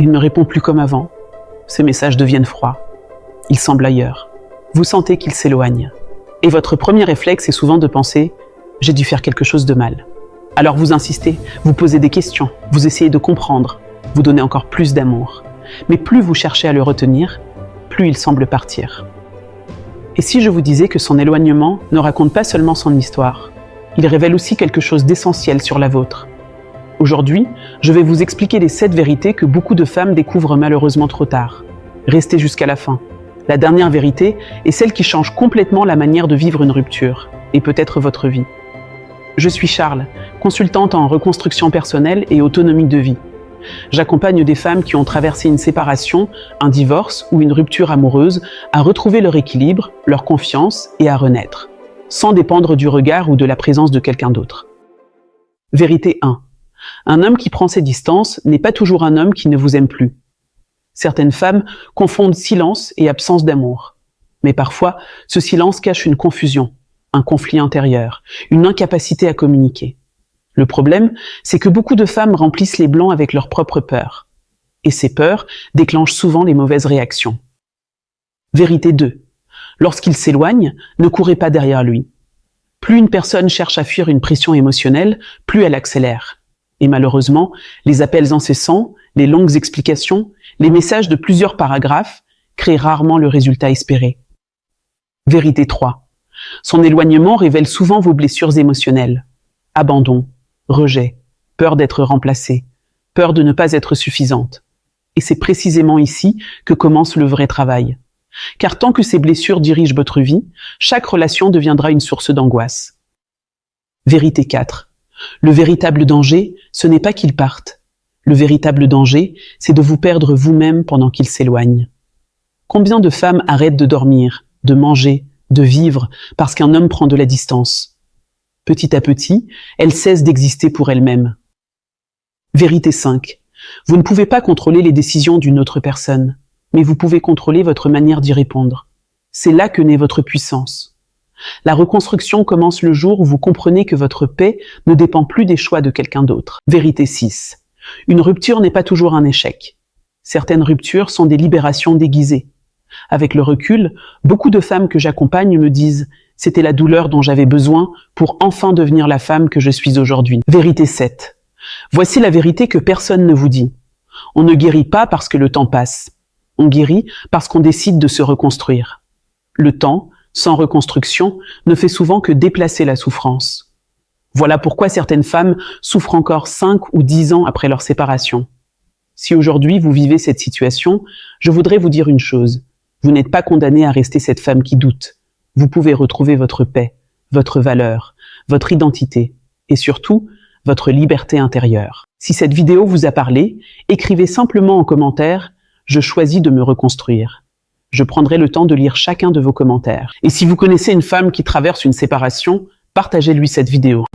Il ne répond plus comme avant. Ses messages deviennent froids. Il semble ailleurs. Vous sentez qu'il s'éloigne. Et votre premier réflexe est souvent de penser « j'ai dû faire quelque chose de mal ». Alors vous insistez, vous posez des questions, vous essayez de comprendre, vous donnez encore plus d'amour. Mais plus vous cherchez à le retenir, plus il semble partir. Et si je vous disais que son éloignement ne raconte pas seulement son histoire, il révèle aussi quelque chose d'essentiel sur la vôtre. Aujourd'hui, je vais vous expliquer les 7 vérités que beaucoup de femmes découvrent malheureusement trop tard. Restez jusqu'à la fin. La dernière vérité est celle qui change complètement la manière de vivre une rupture, et peut-être votre vie. Je suis Charles, consultante en reconstruction personnelle et autonomie de vie. J'accompagne des femmes qui ont traversé une séparation, un divorce ou une rupture amoureuse à retrouver leur équilibre, leur confiance et à renaître, sans dépendre du regard ou de la présence de quelqu'un d'autre. Vérité 1. Un homme qui prend ses distances n'est pas toujours un homme qui ne vous aime plus. Certaines femmes confondent silence et absence d'amour. Mais parfois, ce silence cache une confusion, un conflit intérieur, une incapacité à communiquer. Le problème, c'est que beaucoup de femmes remplissent les blancs avec leurs propres peurs. Et ces peurs déclenchent souvent les mauvaises réactions. Vérité 2. Lorsqu'il s'éloigne, ne courez pas derrière lui. Plus une personne cherche à fuir une pression émotionnelle, plus elle accélère. Et malheureusement, les appels incessants, les longues explications, les messages de plusieurs paragraphes créent rarement le résultat espéré. Vérité 3. Son éloignement révèle souvent vos blessures émotionnelles. Abandon, rejet, peur d'être remplacée, peur de ne pas être suffisante. Et c'est précisément ici que commence le vrai travail. Car tant que ces blessures dirigent votre vie, chaque relation deviendra une source d'angoisse. Vérité 4. Le véritable danger, ce n'est pas qu'il parte. Le véritable danger, c'est de vous perdre vous-même pendant qu'il s'éloigne. Combien de femmes arrêtent de dormir, de manger, de vivre parce qu'un homme prend de la distance? Petit à petit, elles cessent d'exister pour elles-mêmes. Vérité 5. Vous ne pouvez pas contrôler les décisions d'une autre personne, mais vous pouvez contrôler votre manière d'y répondre. C'est là que naît votre puissance. La reconstruction commence le jour où vous comprenez que votre paix ne dépend plus des choix de quelqu'un d'autre. Vérité 6. Une rupture n'est pas toujours un échec. Certaines ruptures sont des libérations déguisées. Avec le recul, beaucoup de femmes que j'accompagne me disent « c'était la douleur dont j'avais besoin pour enfin devenir la femme que je suis aujourd'hui ». Vérité 7. Voici la vérité que personne ne vous dit. On ne guérit pas parce que le temps passe. On guérit parce qu'on décide de se reconstruire. Le temps, sans reconstruction, ne fait souvent que déplacer la souffrance. Voilà pourquoi certaines femmes souffrent encore 5 ou 10 ans après leur séparation. Si aujourd'hui vous vivez cette situation, je voudrais vous dire une chose. Vous n'êtes pas condamné à rester cette femme qui doute. Vous pouvez retrouver votre paix, votre valeur, votre identité et surtout, votre liberté intérieure. Si cette vidéo vous a parlé, écrivez simplement en commentaire « Je choisis de me reconstruire ». Je prendrai le temps de lire chacun de vos commentaires. Et si vous connaissez une femme qui traverse une séparation, partagez-lui cette vidéo.